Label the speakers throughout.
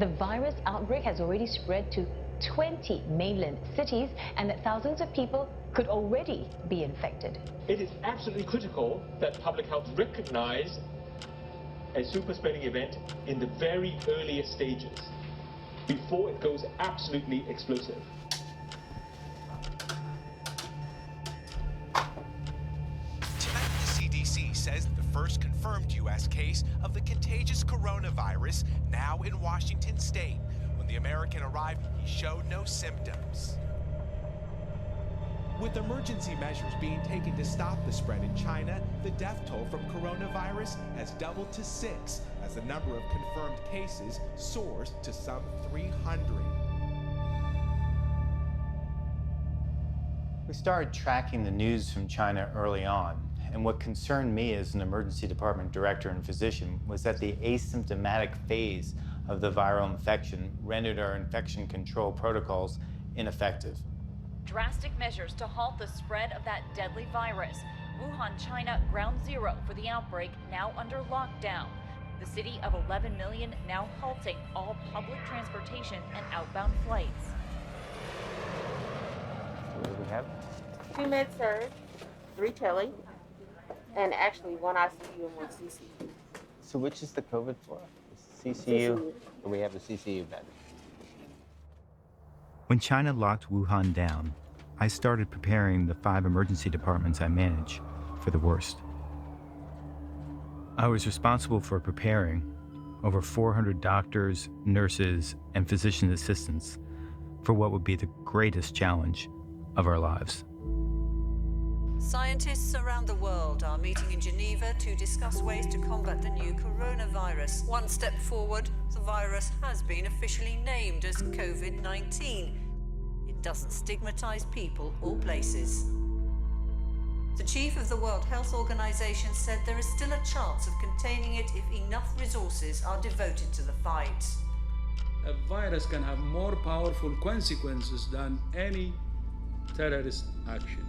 Speaker 1: the virus outbreak has already spread to 20 mainland cities and that thousands of people could already be infected.
Speaker 2: It is absolutely critical that public health recognize a super spreading event in the very earliest stages before it goes absolutely explosive.
Speaker 3: Tonight, the CDC says the first confirmed U.S. case of the contagious coronavirus now in Washington state. When the American arrived, he showed no symptoms. With emergency measures being taken to stop the spread in China, the death toll from coronavirus has doubled to 6 as the number of confirmed cases soars to some 300.
Speaker 4: We started tracking the news from China early on, and what concerned me as an emergency department director and physician was that the asymptomatic phase of the viral infection rendered our infection control protocols ineffective.
Speaker 5: Drastic measures to halt the spread of that deadly virus. Wuhan, China, ground zero for the outbreak, now under lockdown. The city of 11 million now halting all public transportation and outbound flights.
Speaker 4: What do we have?
Speaker 6: 2 med-surg, 3 tele, and actually 1 ICU and 1 CCU.
Speaker 4: So which is the COVID floor? The CCU? Or we have the CCU bed? When China locked Wuhan down, I started preparing the 5 emergency departments I manage for the worst. I was responsible for preparing over 400 doctors, nurses, and physician assistants for what would be the greatest challenge of our lives.
Speaker 7: Scientists around the world are meeting in Geneva to discuss ways to combat the new coronavirus. One step forward, the virus has been officially named as COVID-19. It doesn't stigmatize people or places. The chief of the World Health Organization said there is still a chance of containing it if enough resources are devoted to the fight.
Speaker 8: A virus can have more powerful consequences than any terrorist action.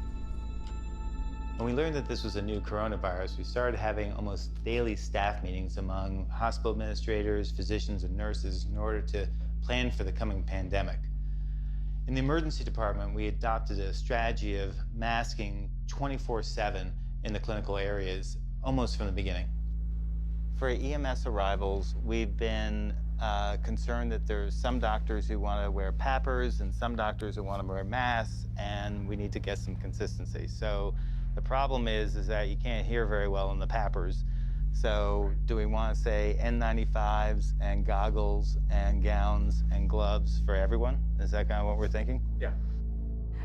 Speaker 4: When we learned that this was a new coronavirus, we started having almost daily staff meetings among hospital administrators, physicians, and nurses in order to plan for the coming pandemic. In the emergency department, we adopted a strategy of masking 24/7 in the clinical areas almost from the beginning. For EMS arrivals, we've been concerned that there's some doctors who want to wear PAPRs and some doctors who want to wear masks, and we need to get some consistency. So the problem is that you can't hear very well in the PAPRs. So do we want to say N95s and goggles and gowns and gloves for everyone? Is that kind of what we're thinking?
Speaker 2: Yeah.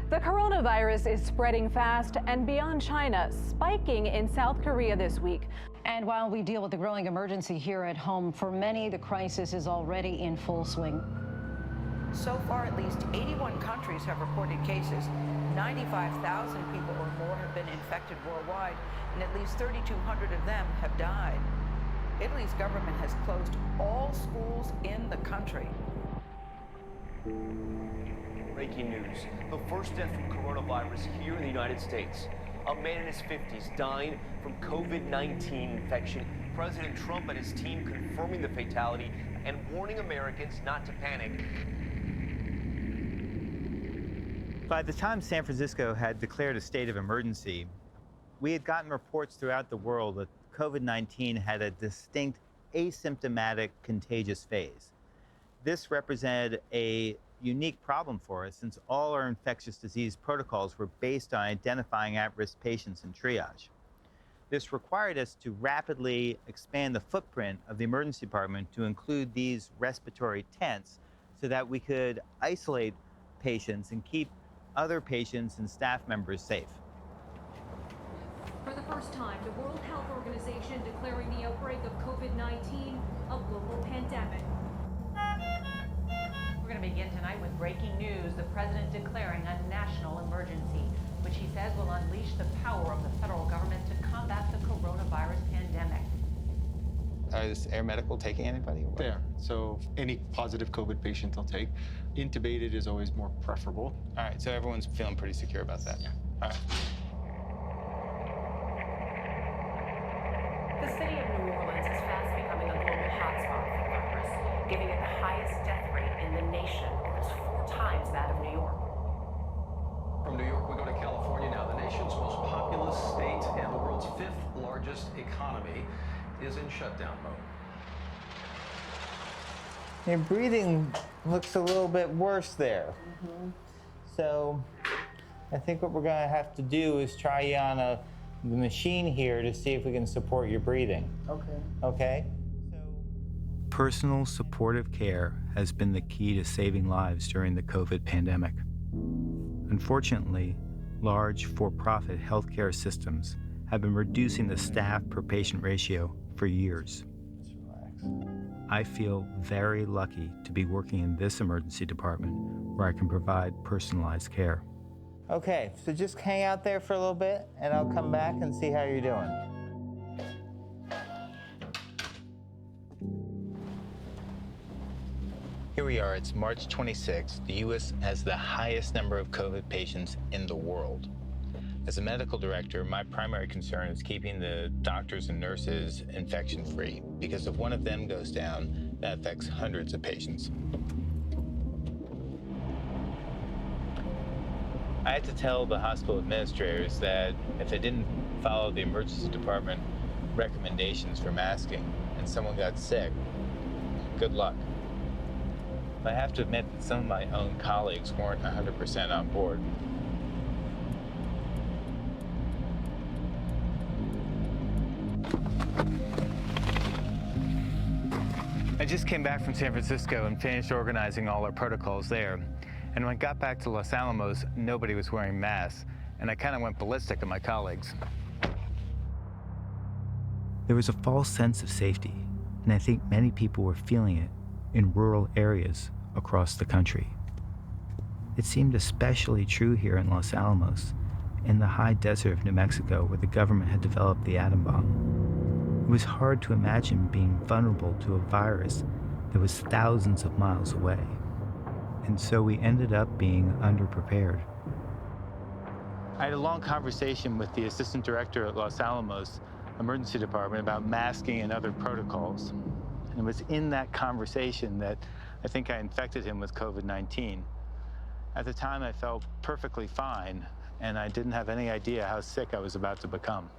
Speaker 9: The coronavirus is spreading fast and beyond China, spiking in South Korea this week.
Speaker 10: And while we deal with the growing emergency here at home, for many, the crisis is already in full swing.
Speaker 11: So far, at least 81 countries have reported cases. 95,000 people or more have been infected worldwide, and at least 3,200 of them have died. Italy's government has closed all schools in the country.
Speaker 12: Breaking news. The first death from coronavirus here in the United States. A man in his 50s dying from COVID-19 infection. President Trump and his team confirming the fatality and warning Americans not to panic.
Speaker 4: By the time San Francisco had declared a state of emergency, we had gotten reports throughout the world that COVID-19 had a distinct asymptomatic contagious phase. This represented a unique problem for us since all our infectious disease protocols were based on identifying at-risk patients in triage. This required us to rapidly expand the footprint of the emergency department to include these respiratory tents so that we could isolate patients and keep other patients and staff members safe.
Speaker 5: For the first time, the World Health Organization declaring the outbreak of COVID-19 a global pandemic. We're going to begin tonight with breaking news. The president declaring a national emergency, which he says will unleash the power of the federal government to combat the coronavirus pandemic.
Speaker 4: Is Air Medical taking anybody? Or what?
Speaker 13: There. So any positive COVID patient they'll take. Intubated is always more preferable.
Speaker 4: All right, so everyone's feeling pretty secure about that.
Speaker 13: Yeah.
Speaker 4: All right.
Speaker 9: The city of New Orleans is fast becoming a global hotspot for the virus, giving it the highest
Speaker 14: fifth largest economy, is in shutdown mode.
Speaker 4: Your breathing looks a little bit worse there. So I think what we're going to have to do is try you on the machine here to see if we can support your breathing. Okay? Personal supportive care has been the key to saving lives during the COVID pandemic. Unfortunately, large for-profit healthcare systems have been reducing the staff per patient ratio for years. I feel very lucky to be working in this emergency department where I can provide personalized care. Okay, so just hang out there for a little bit and I'll come back and see how you're doing. Here we are, it's March 26th. The U.S. has the highest number of COVID patients in the world. As a medical director, my primary concern is keeping the doctors and nurses infection-free, because if one of them goes down, that affects hundreds of patients. I had to tell the hospital administrators that if they didn't follow the emergency department recommendations for masking and someone got sick, good luck. I have to admit that some of my own colleagues weren't 100% on board. I just came back from San Francisco and finished organizing all our protocols there. And when I got back to Los Alamos, nobody was wearing masks, and I kind of went ballistic at my colleagues. There was a false sense of safety, and I think many people were feeling it in rural areas across the country. It seemed especially true here in Los Alamos, in the high desert of New Mexico where the government had developed the atom bomb. It was hard to imagine being vulnerable to a virus that was thousands of miles away. And so we ended up being underprepared. I had a long conversation with the assistant director at Los Alamos Emergency Department about masking and other protocols. And it was in that conversation that I think I infected him with COVID-19. At the time, I felt perfectly fine, and I didn't have any idea how sick I was about to become.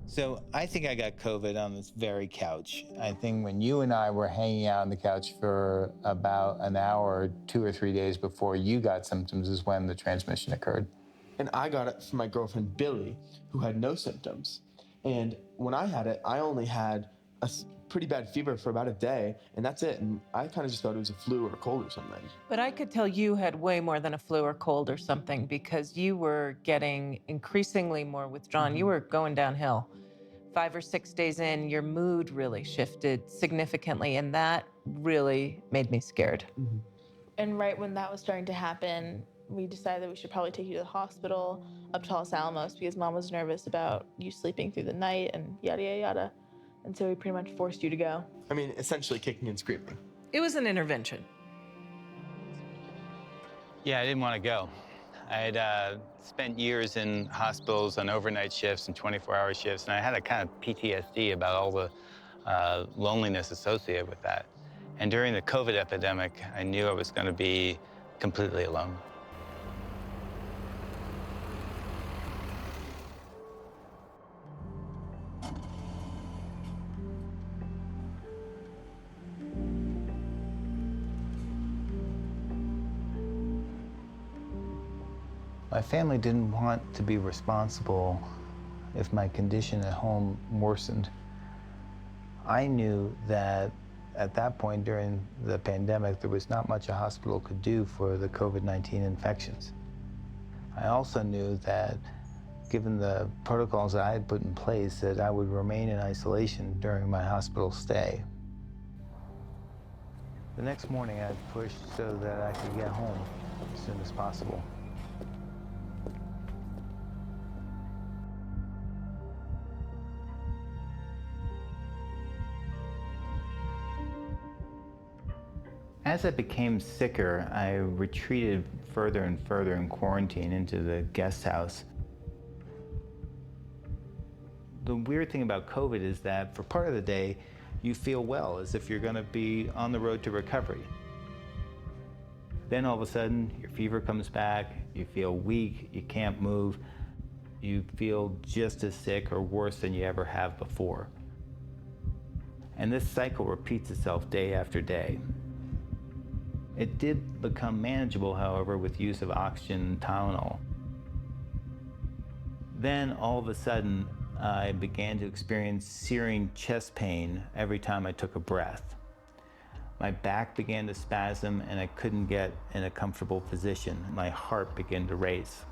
Speaker 4: So I think I got COVID on this very couch. I think when you and I were hanging out on the couch for about an hour, 2 or 3 days before you got symptoms is when the transmission occurred.
Speaker 15: And I got it from my girlfriend, Billy, who had no symptoms. And when I had it, I only had a pretty bad fever for about a day, and that's it. And I kind of just thought it was a flu or a cold or something.
Speaker 16: But I could tell you had way more than a flu or cold or something, because you were getting increasingly more withdrawn. You were going downhill. 5 or 6 days in, your mood really shifted significantly, and that really made me scared.
Speaker 17: And right when that was starting to happen, we decided that we should probably take you to the hospital up to Los Alamos because Mom was nervous about you sleeping through the night and yada, yada, yada. And so we pretty much forced you to go.
Speaker 15: I mean, essentially kicking and screaming.
Speaker 16: It was an intervention.
Speaker 4: Yeah, I didn't want to go. I had spent years in hospitals on overnight shifts and 24-hour shifts, and I had a kind of PTSD about all the loneliness associated with that. And during the COVID epidemic, I knew I was going to be completely alone. My family didn't want to be responsible if my condition at home worsened. I knew that at that point during the pandemic, there was not much a hospital could do for the COVID-19 infections. I also knew that given the protocols that I had put in place, that I would remain in isolation during my hospital stay. The next morning, I pushed so that I could get home as soon as possible. As I became sicker, I retreated further and further in quarantine into the guest house. The weird thing about COVID is that for part of the day, you feel well, as if you're going to be on the road to recovery. Then all of a sudden, your fever comes back, you feel weak, you can't move, you feel just as sick or worse than you ever have before. And this cycle repeats itself day after day. It did become manageable, however, with use of oxygen and Tylenol. Then all of a sudden, I began to experience searing chest pain every time I took a breath. My back began to spasm and I couldn't get in a comfortable position. My heart began to race.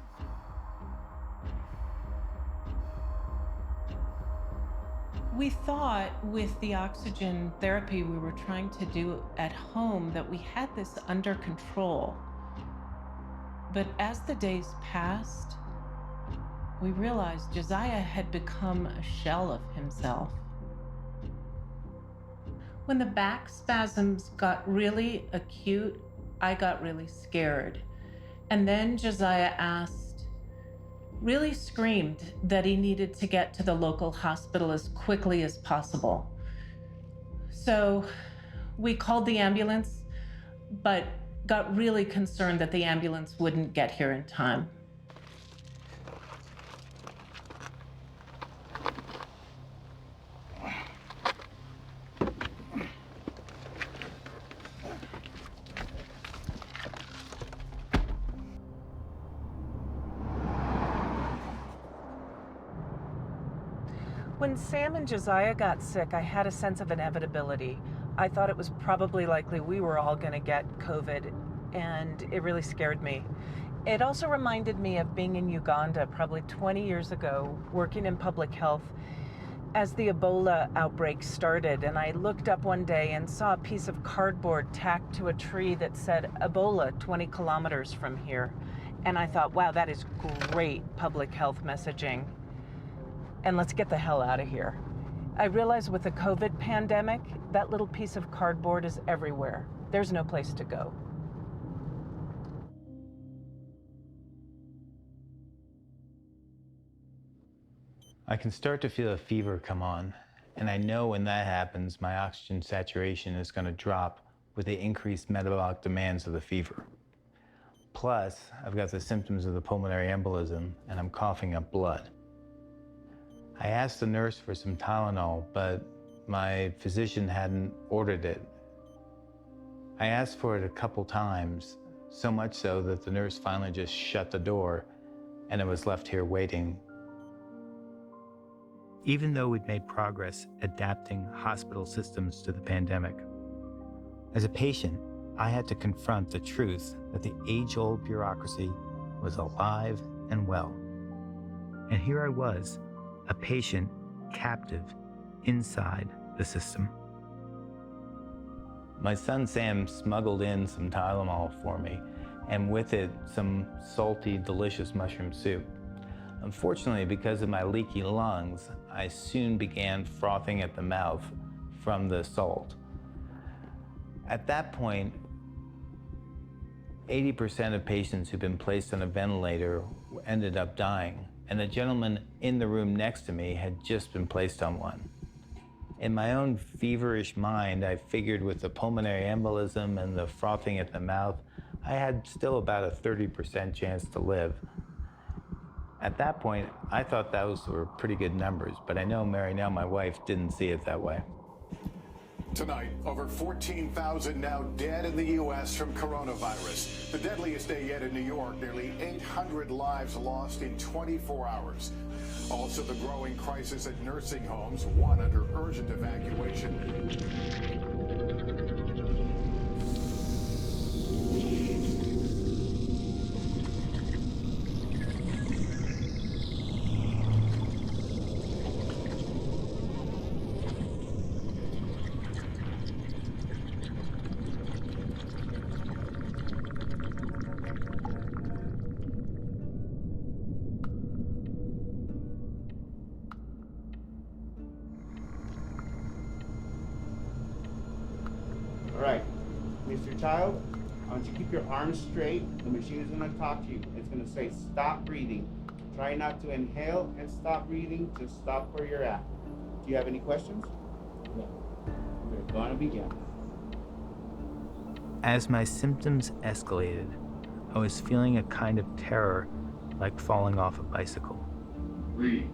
Speaker 16: We thought with the oxygen therapy we were trying to do at home that we had this under control. But as the days passed, we realized Josiah had become a shell of himself. When the back spasms got really acute, I got really scared. And then Josiah really screamed that he needed to get to the local hospital as quickly as possible. So we called the ambulance, but got really concerned that the ambulance wouldn't get here in time. When Sam and Josiah got sick, I had a sense of inevitability. I thought it was probably likely we were all going to get COVID, and it really scared me. It also reminded me of being in Uganda probably 20 years ago, working in public health as the Ebola outbreak started. And I looked up one day and saw a piece of cardboard tacked to a tree that said Ebola 20 kilometers from here. And I thought, wow, that is great public health messaging. And let's get the hell out of here. I realize with the COVID pandemic, that little piece of cardboard is everywhere. There's no place to go.
Speaker 4: I can start to feel a fever come on, and I know when that happens, my oxygen saturation is going to drop with the increased metabolic demands of the fever. Plus, I've got the symptoms of the pulmonary embolism, and I'm coughing up blood. I asked the nurse for some Tylenol, but my physician hadn't ordered it. I asked for it a couple times, so much so that the nurse finally just shut the door, and I was left here waiting. Even though we'd made progress adapting hospital systems to the pandemic, as a patient, I had to confront the truth that the age-old bureaucracy was alive and well. And here I was, a patient captive inside the system. My son Sam smuggled in some Tylenol for me, and with it, some salty, delicious mushroom soup. Unfortunately, because of my leaky lungs, I soon began frothing at the mouth from the salt. At that point, 80% of patients who've been placed on a ventilator ended up dying, and the gentleman in the room next to me had just been placed on one. In my own feverish mind, I figured with the pulmonary embolism and the frothing at the mouth, I had still about a 30% chance to live. At that point, I thought those were pretty good numbers, but I know Mary, now my wife, didn't see it that way.
Speaker 18: Tonight, over 14,000 now dead in the U.S. from coronavirus. The deadliest day yet in New York, nearly 800 lives lost in 24 hours. Also, the growing crisis at nursing homes, one under urgent evacuation.
Speaker 19: All right, Mr. Child, I want you to keep your arms straight. The machine is going to talk to you. It's going to say stop breathing. Try not to inhale and stop breathing. Just stop where you're at. Do you have any questions? No. We're going to begin.
Speaker 4: As my symptoms escalated, I was feeling a kind of terror, like falling off a bicycle.
Speaker 19: Breathe.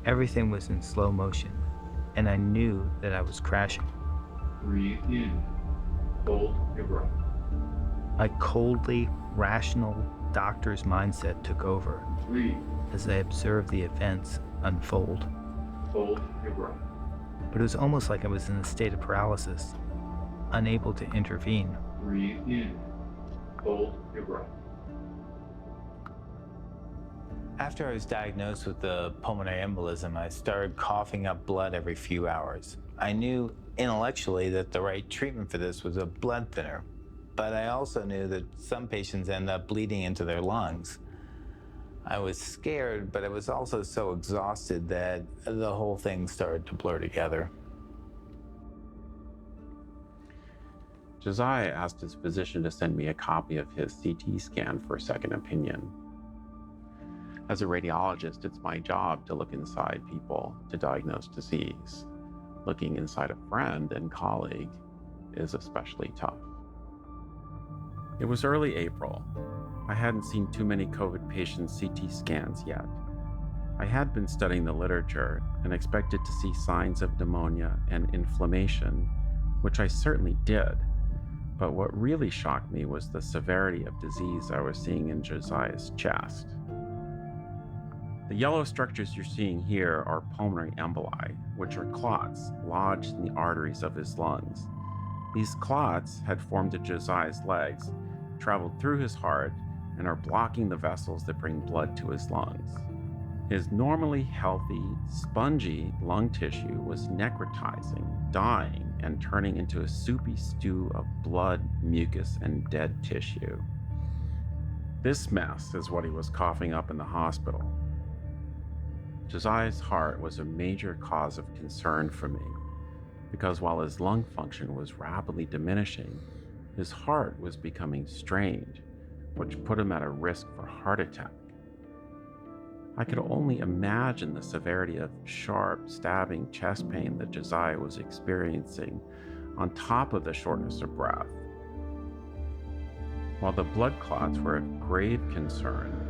Speaker 4: Everything was in slow motion, and I knew that I was crashing.
Speaker 19: Breathe in. Hold your breath.
Speaker 4: My coldly rational doctor's mindset took over
Speaker 19: Breathe.
Speaker 4: as I observed the events unfold.
Speaker 19: Hold your breath.
Speaker 4: But it was almost like I was in a state of paralysis, unable to intervene.
Speaker 19: Breathe in. Hold your breath.
Speaker 4: After I was diagnosed with the pulmonary embolism, I started coughing up blood every few hours. I knew intellectually that the right treatment for this was a blood thinner, but I also knew that some patients end up bleeding into their lungs. I was scared, but I was also so exhausted that the whole thing started to blur together.
Speaker 20: Josiah asked his physician to send me a copy of his CT scan for a second opinion. As a radiologist, it's my job to look inside people to diagnose disease. Looking inside a friend and colleague is especially tough. It was early April. I hadn't seen too many COVID patients' CT scans yet. I had been studying the literature and expected to see signs of pneumonia and inflammation, which I certainly did. But what really shocked me was the severity of disease I was seeing in Josiah's chest. The yellow structures you're seeing here are pulmonary emboli, which are clots lodged in the arteries of his lungs. These clots had formed in Josiah's legs, traveled through his heart, and are blocking the vessels that bring blood to his lungs. His normally healthy, spongy lung tissue was necrotizing, dying, and turning into a soupy stew of blood, mucus, and dead tissue. This mess is what he was coughing up in the hospital. Josiah's heart was a major cause of concern for me, because while his lung function was rapidly diminishing, his heart was becoming strained, which put him at a risk for heart attack. I could only imagine the severity of sharp, stabbing chest pain that Josiah was experiencing, on top of the shortness of breath. While the blood clots were of grave concern,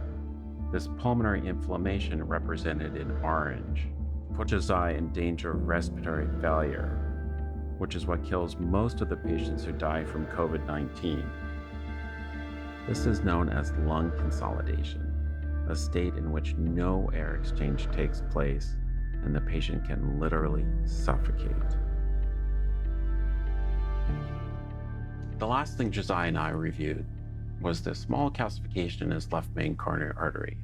Speaker 20: this pulmonary inflammation represented in orange put Josiah in danger of respiratory failure, which is what kills most of the patients who die from COVID-19. This is known as lung consolidation, a state in which no air exchange takes place and the patient can literally suffocate. The last thing Josiah and I reviewed was the small calcification in his left main coronary artery.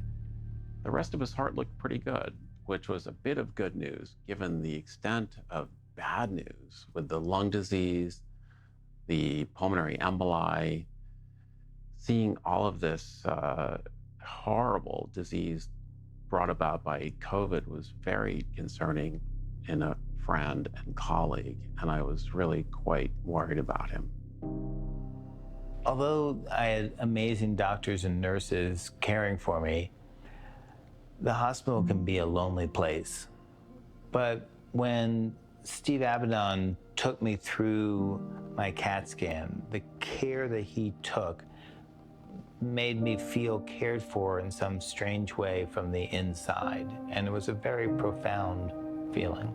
Speaker 20: The rest of his heart looked pretty good, which was a bit of good news given the extent of bad news with the lung disease, the pulmonary emboli. Seeing all of this horrible disease brought about by COVID was very concerning in a friend and colleague, and I was really quite worried about him.
Speaker 4: Although I had amazing doctors and nurses caring for me, the hospital can be a lonely place. But when Steve Abaddon took me through my CAT scan, the care that he took made me feel cared for in some strange way from the inside, and it was a very profound feeling.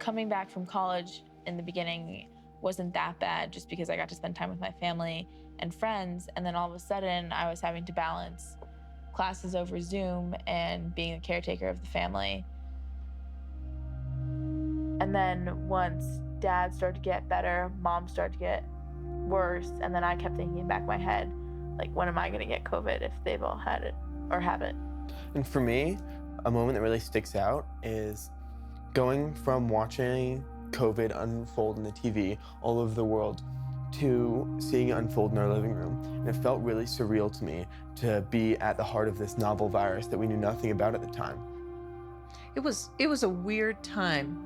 Speaker 17: coming back from college in the beginning wasn't that bad just because I got to spend time with my family and friends. And then all of a sudden I was having to balance classes over Zoom and being a caretaker of the family. And then once Dad started to get better, Mom started to get worse, and then I kept thinking in the back of my head, like, when am I gonna get COVID if they've all had it or have it?
Speaker 15: And for me, a moment that really sticks out is going from watching COVID unfold on the TV all over the world to seeing it unfold in our living room. And it felt really surreal to me to be at the heart of this novel virus that we knew nothing about at the time.
Speaker 16: It was a weird time.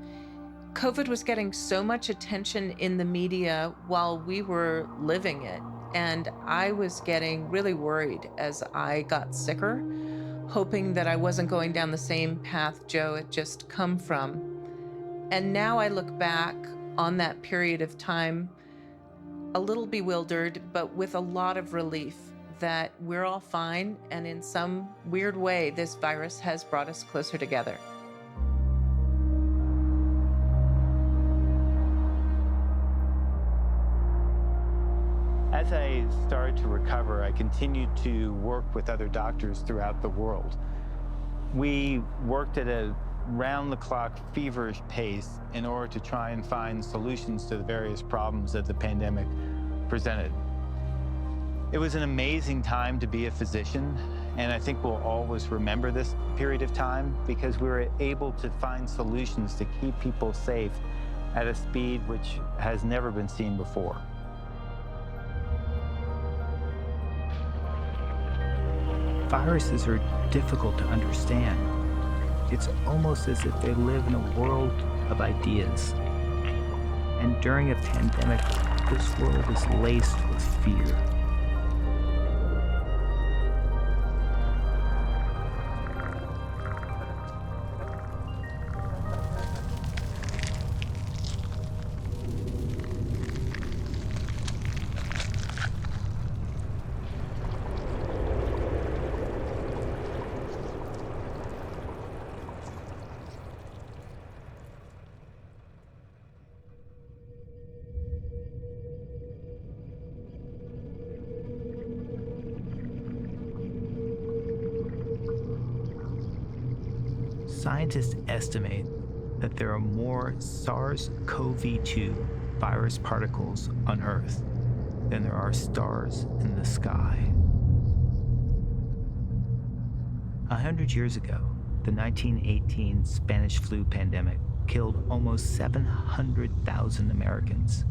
Speaker 16: COVID was getting so much attention in the media while we were living it. And I was getting really worried as I got sicker, hoping that I wasn't going down the same path Joe had just come from. And now I look back on that period of time a little bewildered, but with a lot of relief that we're all fine, and in some weird way, this virus has brought us closer together.
Speaker 4: As I started to recover, I continued to work with other doctors throughout the world. We worked at a round-the-clock feverish pace in order to try and find solutions to the various problems that the pandemic presented. It was an amazing time to be a physician, and I think we'll always remember this period of time because we were able to find solutions to keep people safe at a speed which has never been seen before.
Speaker 21: Viruses are difficult to understand. It's almost as if they live in a world of ideas. And during a pandemic, this world is laced with fear. Scientists estimate that there are more SARS-CoV-2 virus particles on Earth than there are stars in the sky. 100 years ago, the 1918 Spanish flu pandemic killed almost 700,000 Americans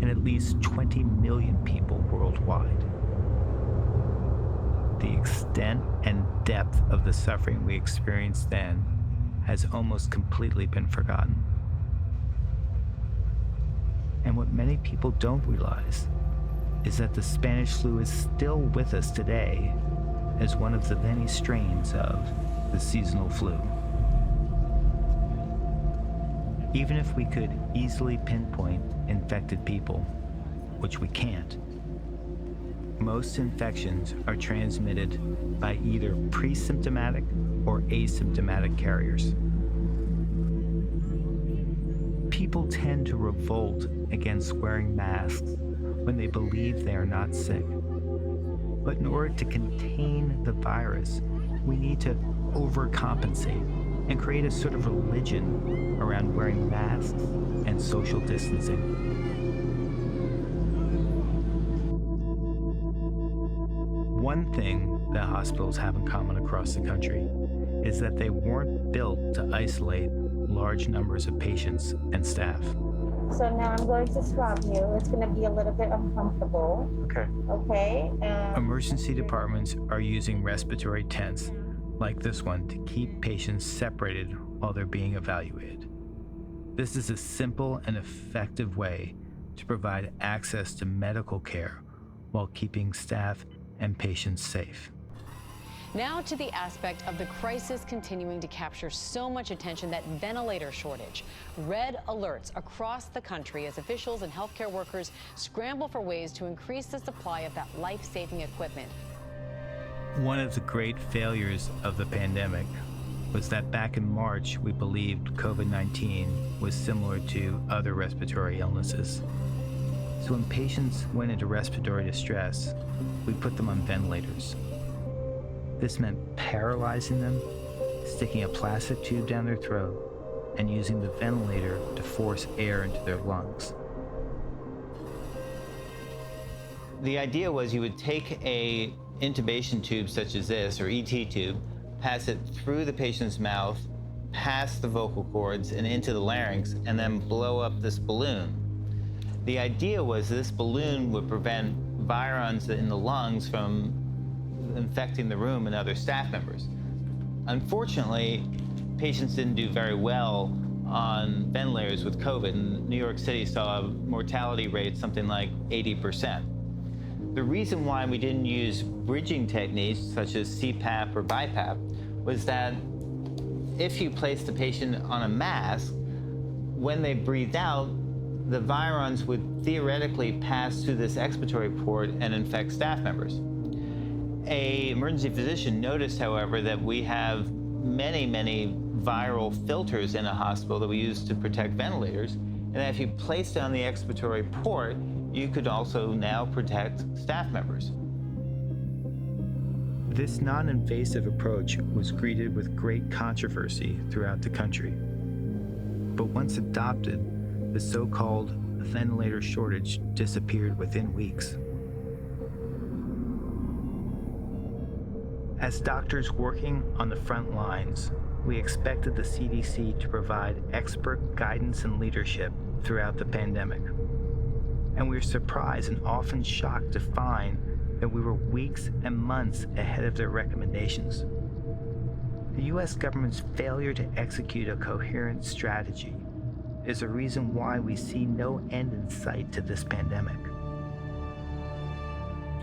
Speaker 21: and at least 20 million people worldwide. The extent and depth of the suffering we experienced then has almost completely been forgotten. And what many people don't realize is that the Spanish flu is still with us today as one of the many strains of the seasonal flu. Even if we could easily pinpoint infected people, which we can't, most infections are transmitted by either pre-symptomatic or asymptomatic carriers. People tend to revolt against wearing masks when they believe they are not sick. But in order to contain the virus, we need to overcompensate and create a sort of religion around wearing masks and social distancing. One thing that hospitals have in common across the country is that they weren't built to isolate large numbers of patients and staff.
Speaker 6: So now I'm going to swab you. It's going to be a little bit uncomfortable.
Speaker 15: Okay.
Speaker 6: Okay.
Speaker 21: Emergency departments are using respiratory tents like this one to keep patients separated while they're being evaluated. This is a simple and effective way to provide access to medical care while keeping staff and patients safe.
Speaker 22: Now to the aspect of the crisis continuing to capture so much attention, that ventilator shortage. Red alerts across the country as officials and healthcare workers scramble for ways to increase the supply of that life-saving equipment.
Speaker 21: One of the great failures of the pandemic was that back in March, we believed COVID-19 was similar to other respiratory illnesses. So when patients went into respiratory distress, we put them on ventilators. This meant paralyzing them, sticking a plastic tube down their throat, and using the ventilator to force air into their lungs.
Speaker 4: The idea was you would take a intubation tube such as this, or ET tube, pass it through the patient's mouth, past the vocal cords and into the larynx, and then blow up this balloon. The idea was this balloon would prevent virions in the lungs from infecting the room and other staff members. Unfortunately, patients didn't do very well on ventilators with COVID, and New York City saw a mortality rate something like 80%. The reason why we didn't use bridging techniques such as CPAP or BiPAP was that if you place the patient on a mask, when they breathed out, the virions would theoretically pass through this expiratory port and infect staff members. An emergency physician noticed, however, that we have many viral filters in a hospital that we use to protect ventilators, and that if you place it on the expiratory port, you could also now protect staff members.
Speaker 21: This non-invasive approach was greeted with great controversy throughout the country. But once adopted, the so-called ventilator shortage disappeared within weeks. As doctors working on the front lines, we expected the CDC to provide expert guidance and leadership throughout the pandemic. And we were surprised and often shocked to find that we were weeks and months ahead of their recommendations. The US government's failure to execute a coherent strategy is a reason why we see no end in sight to this pandemic.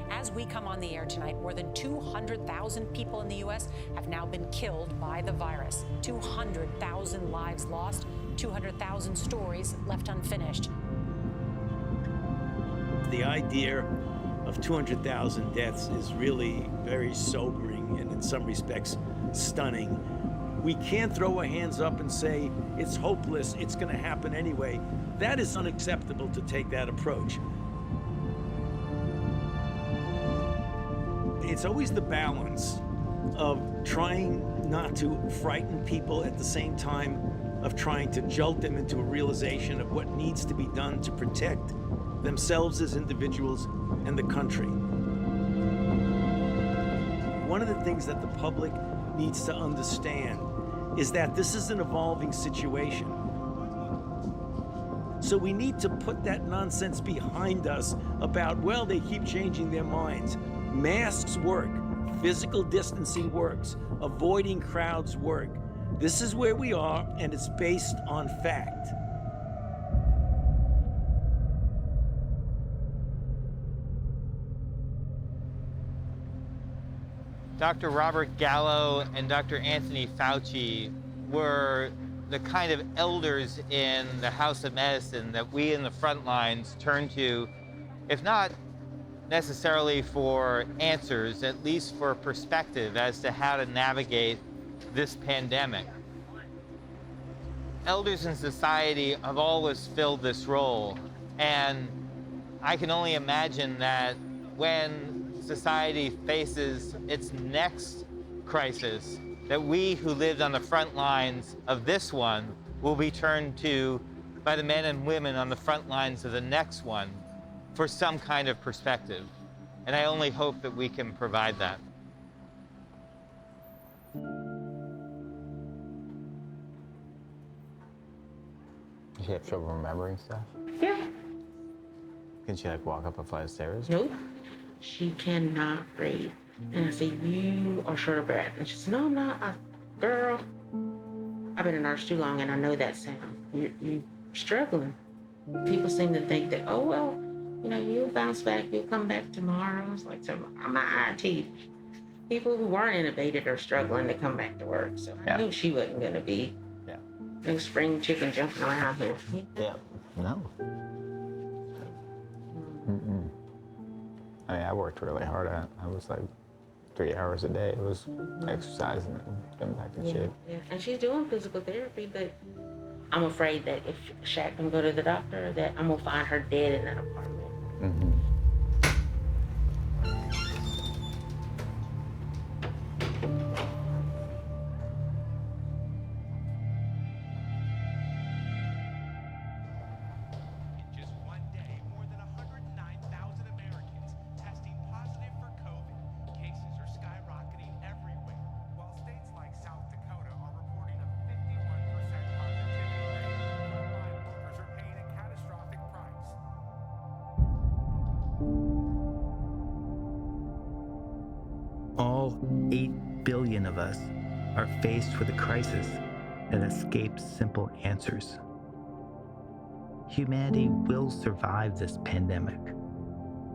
Speaker 1: As we come on the air tonight, more than 200,000 people in the U.S. have now been killed by the virus. 200,000 lives lost, 200,000 stories left unfinished.
Speaker 3: The idea of 200,000 deaths is really very sobering and in some respects stunning. We can't throw our hands up and say, it's hopeless, it's going to happen anyway. That is unacceptable to take that approach. It's always the balance of trying not to frighten people at the same time of trying to jolt them into a realization of what needs to be done to protect themselves as individuals and the country. One of the things that the public needs to understand is that this is an evolving situation. So we need to put that nonsense behind us about, well, they keep changing their minds. Masks work, physical distancing works, avoiding crowds work. This is where we are, and it's based on fact.
Speaker 4: Dr. Robert Gallo and Dr. Anthony Fauci were the kind of elders in the House of Medicine that we in the front lines turn to, if not necessarily for answers, at least for perspective as to how to navigate this pandemic. Elders in society have always filled this role, and I can only imagine that when society faces its next crisis, that we who lived on the front lines of this one will be turned to by the men and women on the front lines of the next one for some kind of perspective. And I only hope that we can provide that. Does she have trouble remembering stuff?
Speaker 6: Yeah.
Speaker 4: Can she like walk up a flight of stairs?
Speaker 6: Nope. She cannot breathe. And I say, you are short of breath. And she says, no, I'm not. Girl, I've been a nurse too long and I know that sound. You're struggling. People seem to think that, oh, well, you know, you'll bounce back, you'll come back tomorrow. It's like, so I'm not IT. People who weren't intubated are struggling to come back to work. So I knew she wasn't going to be.
Speaker 4: Yeah.
Speaker 6: No spring chicken jumping around here.
Speaker 4: Yeah. No. Mm-mm. I mean, I worked really hard at it. I was like 3 hours a day. It was exercising and getting back in shape.
Speaker 6: Yeah, and she's doing physical therapy, but I'm afraid that if Shaq can go to the doctor, that I'm gonna find her dead in that apartment.
Speaker 4: Mm-hmm.
Speaker 21: All 8 billion of us are faced with a crisis that escapes simple answers. Humanity will survive this pandemic.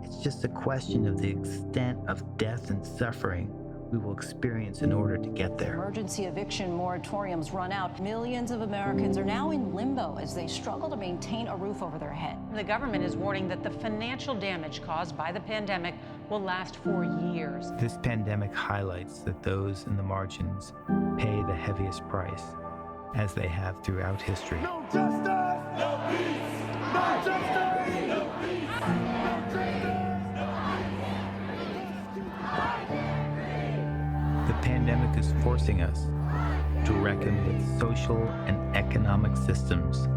Speaker 21: It's just a question of the extent of death and suffering we will experience in order to get there.
Speaker 10: Emergency eviction moratoriums run out. Millions of Americans are now in limbo as they struggle to maintain a roof over their head.
Speaker 1: The government is warning that the financial damage caused by the pandemic will last for years.
Speaker 21: This pandemic highlights that those in the margins pay the heaviest price, as they have throughout history.
Speaker 18: No justice, no peace. No justice, no peace. No justice.
Speaker 21: The pandemic is forcing us to reckon with social and economic systems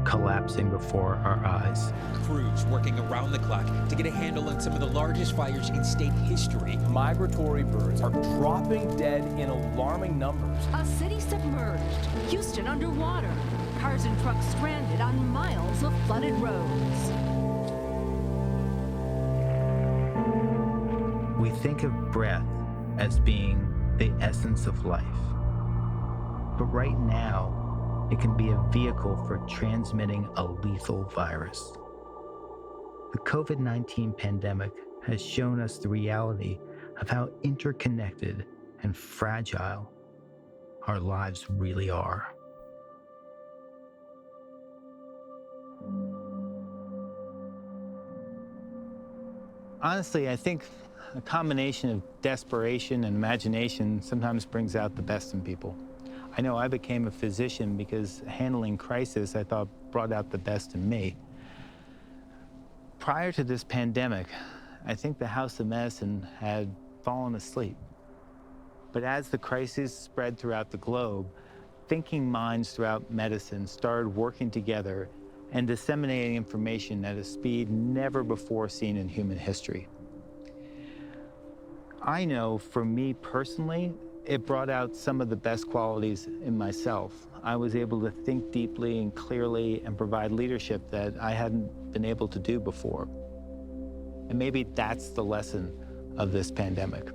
Speaker 21: collapsing before our eyes.
Speaker 7: Crews working around the clock to get a handle on some of the largest fires in state history.
Speaker 8: Migratory birds are dropping dead in alarming numbers.
Speaker 23: A city submerged, Houston underwater, cars and trucks stranded on miles of flooded roads.
Speaker 21: We think of breath as being the essence of life. But right now, it can be a vehicle for transmitting a lethal virus. The COVID-19 pandemic has shown us the reality of how interconnected and fragile our lives really are.
Speaker 4: Honestly, I think a combination of desperation and imagination sometimes brings out the best in people. I know I became a physician because handling crisis, I thought, brought out the best in me. Prior to this pandemic, I think the House of Medicine had fallen asleep. But as the crisis spread throughout the globe, thinking minds throughout medicine started working together and disseminating information at a speed never before seen in human history. I know for me personally, it brought out some of the best qualities in myself. I was able to think deeply and clearly and provide leadership that I hadn't been able to do before. And maybe that's the lesson of this pandemic.